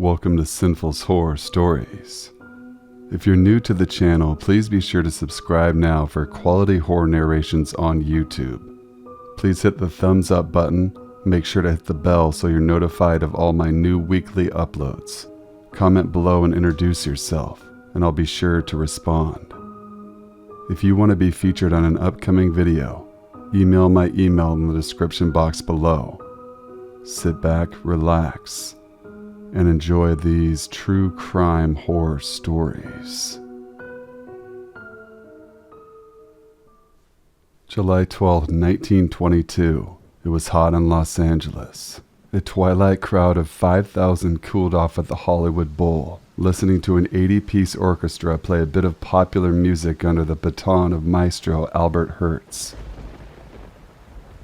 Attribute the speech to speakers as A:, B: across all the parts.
A: welcome to Sinful's Horror Stories. If you're new to the channel, please be sure to subscribe now for quality horror narrations on YouTube. Please hit the thumbs up button, make sure to hit the bell so you're notified of all my new weekly uploads. Comment below and introduce yourself, and I'll be sure to respond. If you want to be featured on an upcoming video, email my email in the description box below. Sit back, relax, and enjoy these true crime horror stories. July 12, 1922. It was hot in Los Angeles. A twilight crowd of 5,000 cooled off at the Hollywood Bowl, listening to an 80-piece orchestra play a bit of popular music under the baton of Maestro Albert Hertz.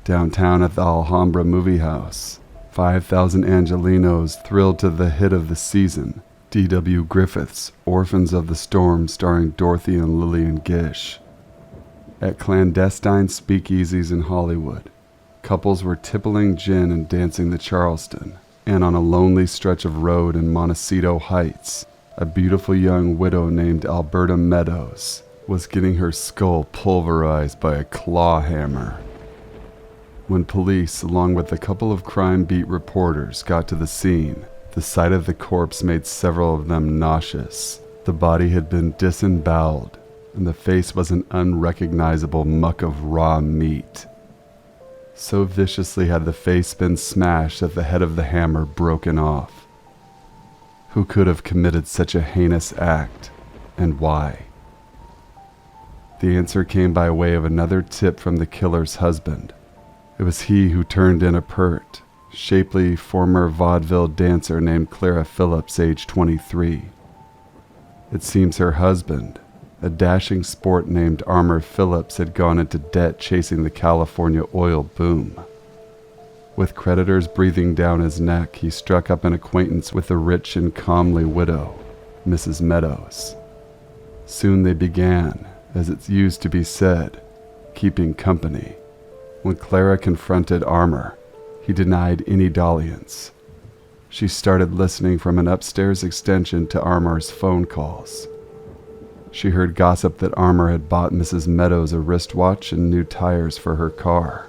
A: Downtown at the Alhambra Movie House, 5,000 Angelinos thrilled to the hit of the season, D.W. Griffith's Orphans of the Storm, starring Dorothy and Lillian Gish. At clandestine speakeasies in Hollywood, couples were tippling gin and dancing the Charleston, and on a lonely stretch of road in Montecito Heights, a beautiful young widow named Alberta Meadows was getting her skull pulverized by a claw hammer. When police, along with a couple of crime beat reporters, got to the scene, the sight of the corpse made several of them nauseous. The body had been disemboweled, and the face was an unrecognizable muck of raw meat. So viciously had the face been smashed that the head of the hammer broken off. Who could have committed such a heinous act, and why? The answer came by way of another tip from the killer's husband. It was he who turned in a pert, shapely former vaudeville dancer named Clara Phillips, age 23. It seems her husband, a dashing sport named Armour Phillips, had gone into debt chasing the California oil boom. With creditors breathing down his neck, he struck up an acquaintance with the rich and comely widow, Mrs. Meadows. Soon they began, as it used to be said, keeping company. When Clara confronted Armour, he denied any dalliance. She started listening from an upstairs extension to Armour's phone calls. She heard gossip that Armour had bought Mrs. Meadows a wristwatch and new tires for her car.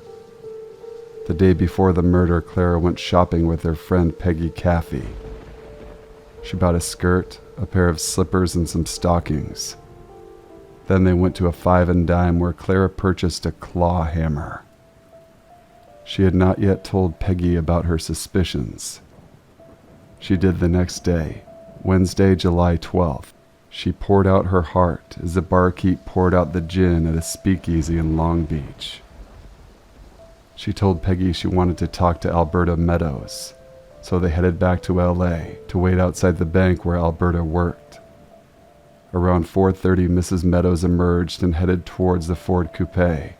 A: The day before the murder, Clara went shopping with her friend Peggy Caffey. She bought a skirt, a pair of slippers, and some stockings. Then they went to a Five and Dime where Clara purchased a claw hammer. She had not yet told Peggy about her suspicions. She did the next day, Wednesday, July 12th. She poured out her heart as the barkeep poured out the gin at a speakeasy in Long Beach. She told Peggy she wanted to talk to Alberta Meadows, so they headed back to L.A. to wait outside the bank where Alberta worked. Around 4:30, Mrs. Meadows emerged and headed towards the Ford coupe.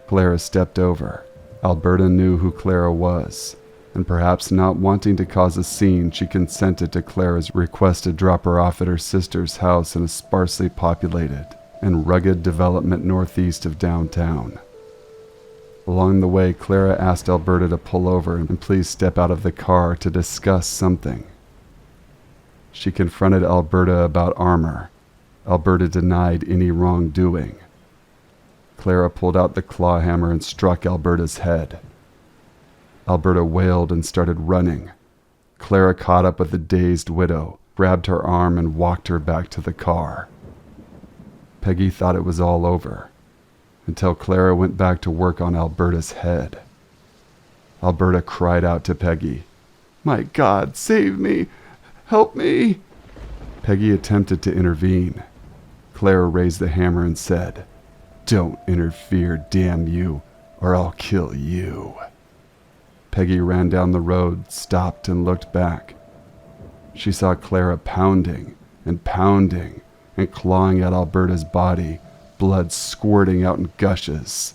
A: Clara stepped over. Alberta knew who Clara was, and perhaps not wanting to cause a scene, she consented to Clara's request to drop her off at her sister's house in a sparsely populated and rugged development northeast of downtown. Along the way, Clara asked Alberta to pull over and please step out of the car to discuss something. She confronted Alberta about Armour. Alberta denied any wrongdoing. Clara pulled out the claw hammer and struck Alberta's head. Alberta wailed and started running. Clara caught up with the dazed widow, grabbed her arm, and walked her back to the car. Peggy thought it was all over, until Clara went back to work on Alberta's head. Alberta cried out to Peggy, "My God, save me! Help me!" Peggy attempted to intervene. Clara raised the hammer and said, "Don't interfere, damn you, or I'll kill you." Peggy ran down the road, stopped, and looked back. She saw Clara pounding and clawing at Alberta's body, blood squirting out in gushes.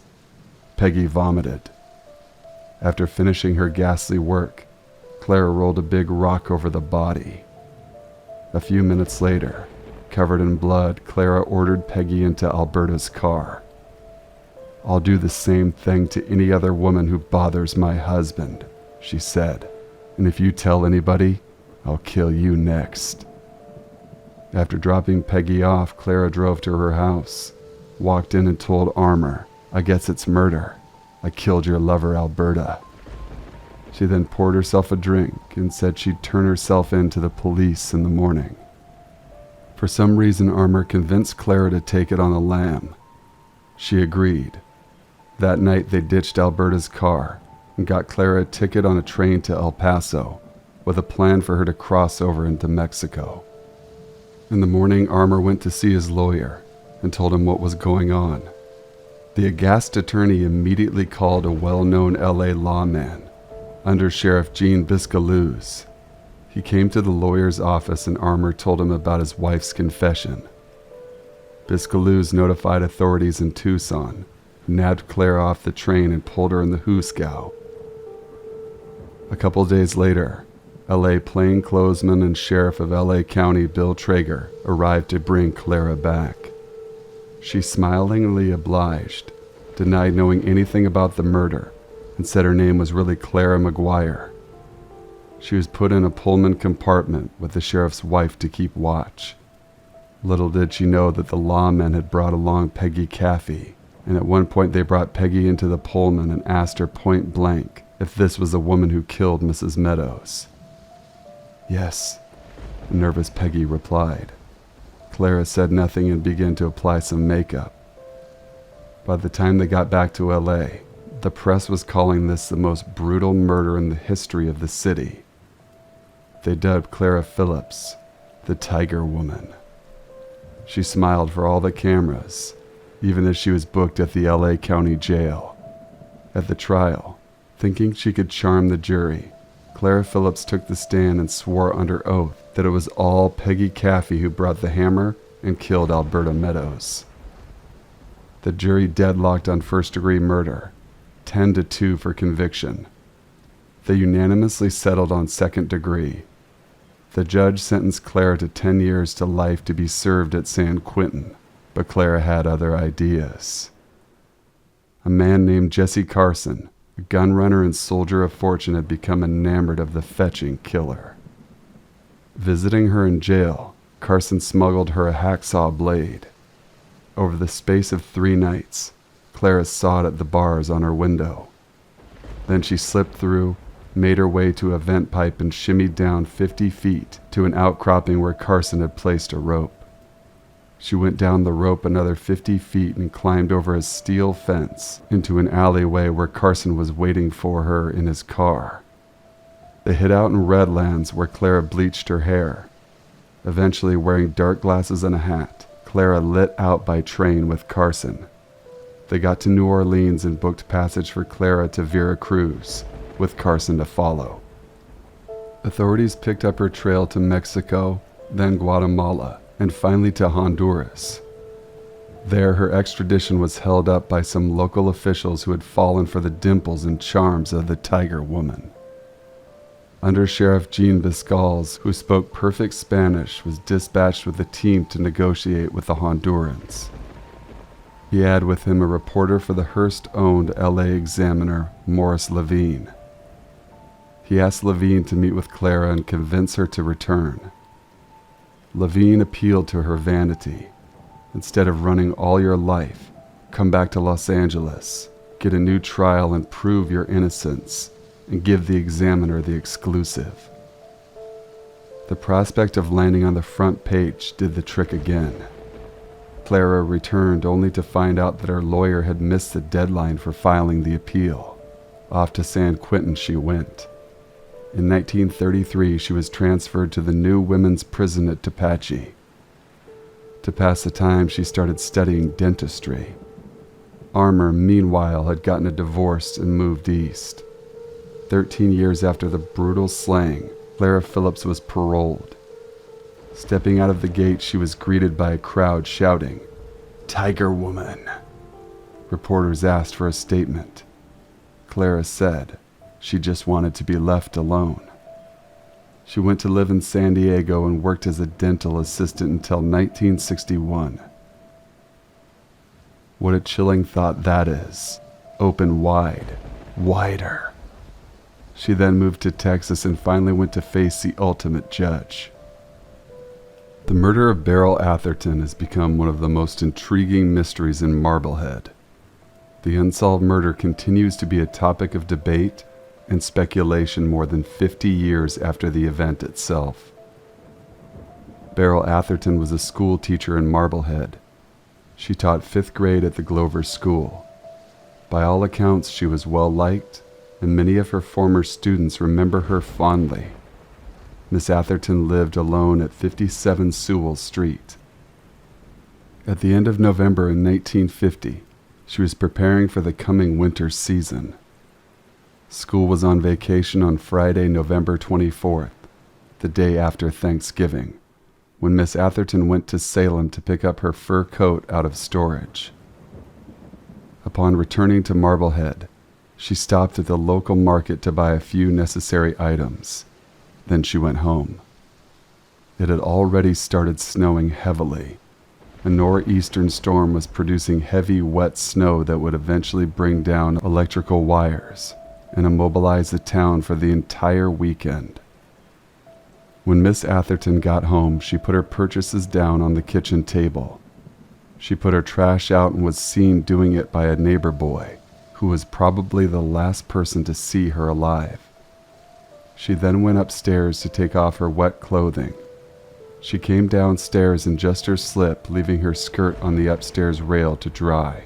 A: Peggy vomited. After finishing her ghastly work, Clara rolled a big rock over the body. A few minutes later, covered in blood, Clara ordered Peggy into Alberta's car. "I'll do the same thing to any other woman who bothers my husband," she said. "And if you tell anybody, I'll kill you next. After dropping Peggy off, Clara drove to her house, walked in and told Armour, "I guess it's murder. I killed your lover, Alberta." She then poured herself a drink and said she'd turn herself in to the police in the morning. For some reason, Armour convinced Clara to take it on the lam. She agreed. That night, they ditched Alberta's car and got Clara a ticket on a train to El Paso, with a plan for her to cross over into Mexico. In the morning, Armour went to see his lawyer and told him what was going on. The aghast attorney immediately called a well-known LA lawman, Under Sheriff Gene Biscaluz. He came to the lawyer's office and Armour told him about his wife's confession. Biscaluz notified authorities in Tucson, nabbed Clara off the train and pulled her in the hoosgow. A couple days later, LA plainclothesman and sheriff of LA County Bill Traeger arrived to bring Clara back. She smilingly obliged, denied knowing anything about the murder, and said her name was really Clara McGuire. She was put in a Pullman compartment with the sheriff's wife to keep watch. Little did she know that the lawmen had brought along Peggy Caffey, and at one point they brought Peggy into the Pullman and asked her point blank if this was the woman who killed Mrs. Meadows. "Yes," the nervous Peggy replied. Clara said nothing and began to apply some makeup. By the time they got back to LA, the press was calling this the most brutal murder in the history of the city. They dubbed Clara Phillips the Tiger Woman. She smiled for all the cameras, even as she was booked at the LA County Jail. At the trial, thinking she could charm the jury, Clara Phillips took the stand and swore under oath that it was all Peggy Caffey who brought the hammer and killed Alberta Meadows. The jury deadlocked on first-degree murder, 10-2 for conviction. They unanimously settled on second degree. The judge sentenced Clara to 10 years to life to be served at San Quentin, but Clara had other ideas. A man named Jesse Carson, a gun runner and soldier of fortune, had become enamored of the fetching killer. Visiting her in jail, Carson smuggled her a hacksaw blade. Over the space of 3 nights, Clara sawed at the bars on her window. Then she slipped through, made her way to a vent pipe and shimmied down 50 feet to an outcropping where Carson had placed a rope. She went down the rope another 50 feet and climbed over a steel fence into an alleyway where Carson was waiting for her in his car. They hid out in Redlands where Clara bleached her hair. Eventually, wearing dark glasses and a hat, Clara lit out by train with Carson. They got to New Orleans and booked passage for Clara to Veracruz, with Carson to follow. Authorities picked up her trail to Mexico, then Guatemala, and finally to Honduras. There, her extradition was held up by some local officials who had fallen for the dimples and charms of the Tiger Woman. Under Sheriff Gene Biscaluz, who spoke perfect Spanish, was dispatched with a team to negotiate with the Hondurans. He had with him a reporter for the Hearst-owned LA Examiner, Morris Levine. He asked Levine to meet with Clara and convince her to return. Levine appealed to her vanity. Instead of running all your life, come back to Los Angeles, get a new trial and prove your innocence, and give the Examiner the exclusive. The prospect of landing on the front page did the trick again. Clara returned only to find out that her lawyer had missed the deadline for filing the appeal. Off to San Quentin she went. In 1933, she was transferred to the new women's prison at Tepechi. To pass the time, she started studying dentistry. Armour, meanwhile, had gotten a divorce and moved east. 13 years after the brutal slaying, Clara Phillips was paroled. Stepping out of the gate, she was greeted by a crowd shouting, "Tiger Woman!" Reporters asked for a statement. Clara said she just wanted to be left alone. She went to live in San Diego and worked as a dental assistant until 1961. What a chilling thought that is. Open wide, wider. She then moved to Texas and finally went to face the ultimate judge. The murder of Beryl Atherton has become one of the most intriguing mysteries in Marblehead. The unsolved murder continues to be a topic of debate and speculation more than 50 years after the event itself. Beryl Atherton was a school teacher in Marblehead. She taught 5th grade at the Glover School. By all accounts, she was well liked, and many of her former students remember her fondly. Miss Atherton lived alone at 57 Sewell Street. At the end of November in 1950, she was preparing for the coming winter season. School was on vacation on Friday, November 24th, the day after Thanksgiving, when Miss Atherton went to Salem to pick up her fur coat out of storage. Upon returning to Marblehead, she stopped at the local market to buy a few necessary items. Then she went home. It had already started snowing heavily. A nor'eastern storm was producing heavy, wet snow that would eventually bring down electrical wires and immobilize the town for the entire weekend. When Miss Atherton got home, she put her purchases down on the kitchen table. She put her trash out and was seen doing it by a neighbor boy, who was probably the last person to see her alive. She then went upstairs to take off her wet clothing. She came downstairs in just her slip, leaving her skirt on the upstairs rail to dry.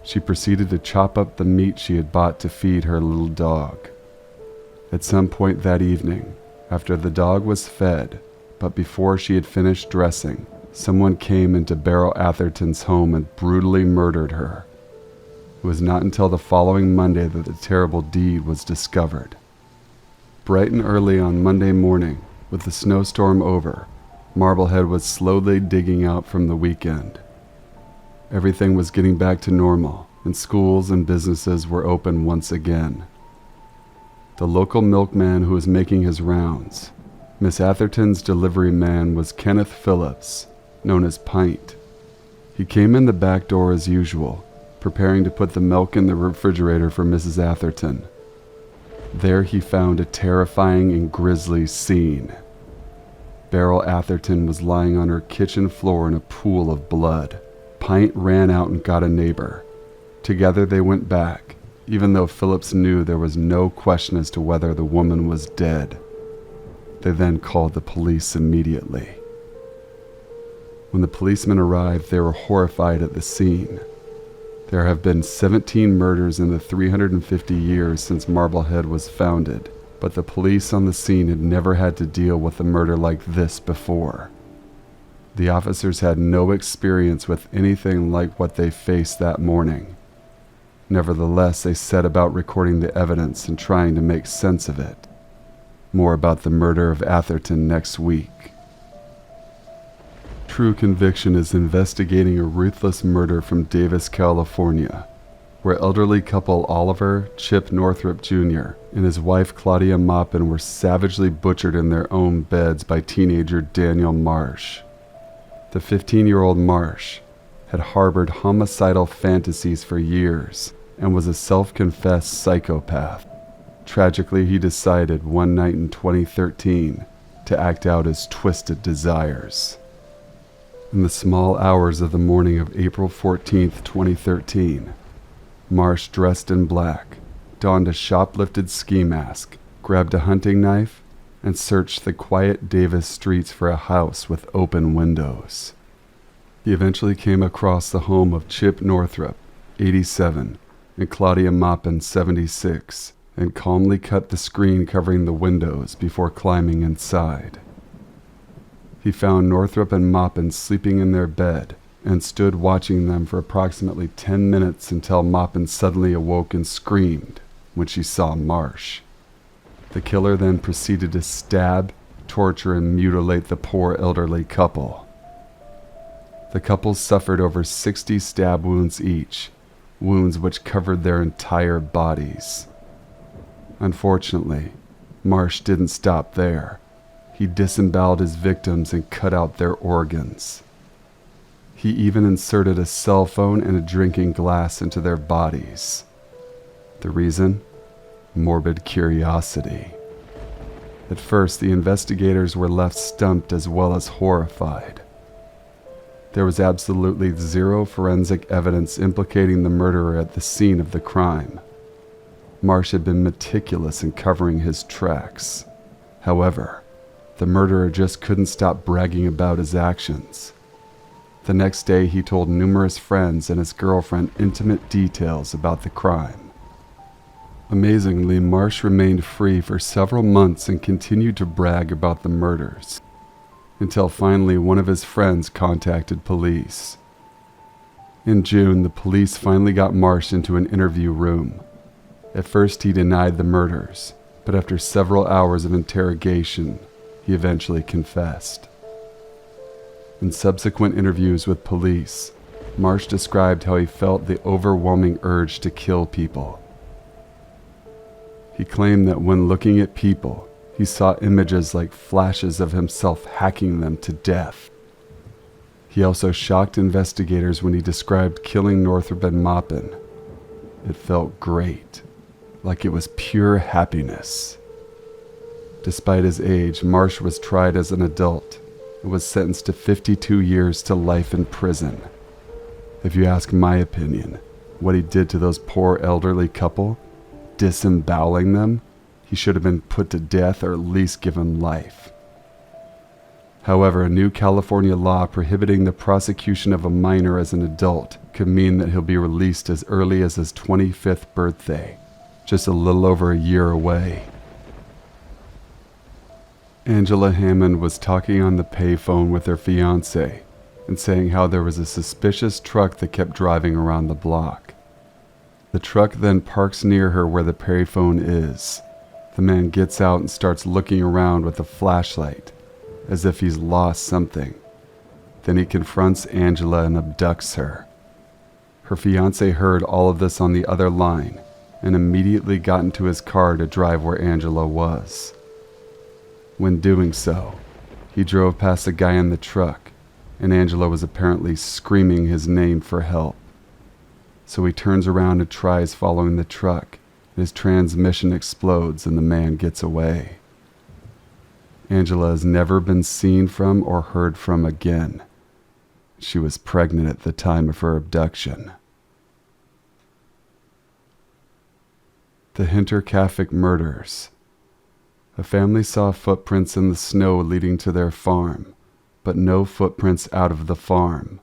A: She proceeded to chop up the meat she had bought to feed her little dog. At some point that evening, after the dog was fed, but before she had finished dressing, someone came into Beryl Atherton's home and brutally murdered her. It was not until the following Monday that the terrible deed was discovered. Bright and early on Monday morning, with the snowstorm over, Marblehead was slowly digging out from the weekend. Everything was getting back to normal, and schools and businesses were open once again. The local milkman who was making his rounds, Miss Atherton's delivery man, was Kenneth Phillips, known as Pint. He came in the back door as usual, preparing to put the milk in the refrigerator for Mrs. Atherton. There he found a terrifying and grisly scene. Beryl Atherton was lying on her kitchen floor in a pool of blood. Pint ran out and got a neighbor. Together they went back, even though Phillips knew there was no question as to whether the woman was dead. They then called the police immediately. When the policemen arrived, they were horrified at the scene. There have been 17 murders in the 350 years since Marblehead was founded, but the police on the scene had never had to deal with a murder like this before. The officers had no experience with anything like what they faced that morning. Nevertheless, they set about recording the evidence and trying to make sense of it. More about the murder of Atherton next week. True Conviction is investigating a ruthless murder from Davis, California, where elderly couple Oliver Chip Northrup Jr. and his wife Claudia Maupin were savagely butchered in their own beds by teenager Daniel Marsh. The 15-year-old Marsh had harbored homicidal fantasies for years and was a self-confessed psychopath. Tragically, he decided one night in 2013 to act out his twisted desires. In the small hours of the morning of April 14, 2013, Marsh, dressed in black, donned a shoplifted ski mask, grabbed a hunting knife, and searched the quiet Davis streets for a house with open windows. He eventually came across the home of Chip Northrup, 87, and Claudia Maupin, 76, and calmly cut the screen covering the windows before climbing inside. He found Northrup and Maupin sleeping in their bed and stood watching them for approximately 10 minutes until Maupin suddenly awoke and screamed when she saw Marsh. The killer then proceeded to stab, torture, and mutilate the poor elderly couple. The couple suffered over 60 stab wounds each, wounds which covered their entire bodies. Unfortunately, Marsh didn't stop there. He disemboweled his victims and cut out their organs. He even inserted a cell phone and a drinking glass into their bodies. The reason? morbid curiosity. At first, the investigators were left stumped as well as horrified. There was absolutely zero forensic evidence implicating the murderer at the scene of the crime. Marsh had been meticulous in covering his tracks. However, the murderer just couldn't stop bragging about his actions. The next day, he told numerous friends and his girlfriend intimate details about the crime. Amazingly, Marsh remained free for several months and continued to brag about the murders, until finally one of his friends contacted police. In June, the police finally got Marsh into an interview room. At first, he denied the murders, but after several hours of interrogation, he eventually confessed. In subsequent interviews with police, Marsh described how he felt the overwhelming urge to kill people. He claimed that when looking at people, he saw images like flashes of himself hacking them to death. He also shocked investigators when he described killing Northrop and Maupin. It felt great, like it was pure happiness. Despite his age, Marsh was tried as an adult and was sentenced to 52 years to life in prison. If you ask my opinion, what he did to those poor elderly couple, disemboweling them, he should have been put to death or at least given life. However, a new California law prohibiting the prosecution of a minor as an adult could mean that he'll be released as early as his 25th birthday, just a little over a year away. Angela Hammond was talking on the payphone with her fiancé and saying how there was a suspicious truck that kept driving around the block. The truck then parks near her where the payphone is. The man gets out and starts looking around with a flashlight, as if he's lost something. Then he confronts Angela and abducts her. Her fiancé heard all of this on the other line and immediately got into his car to drive where Angela was. When doing so, he drove past the guy in the truck, and Angela was apparently screaming his name for help. So he turns around and tries following the truck, and his transmission explodes and the man gets away. Angela has never been seen from or heard from again. She was pregnant at the time of her abduction. The Hinterkaifeck murders. A family saw footprints in the snow leading to their farm, but no footprints out of the farm.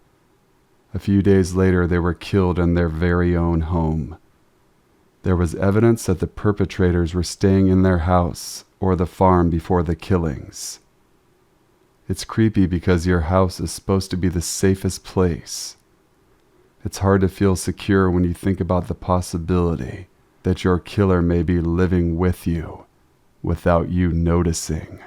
A: A few days later, they were killed in their very own home. There was evidence that the perpetrators were staying in their house or the farm before the killings. It's creepy because your house is supposed to be the safest place. It's hard to feel secure when you think about the possibility that your killer may be living with you without you noticing.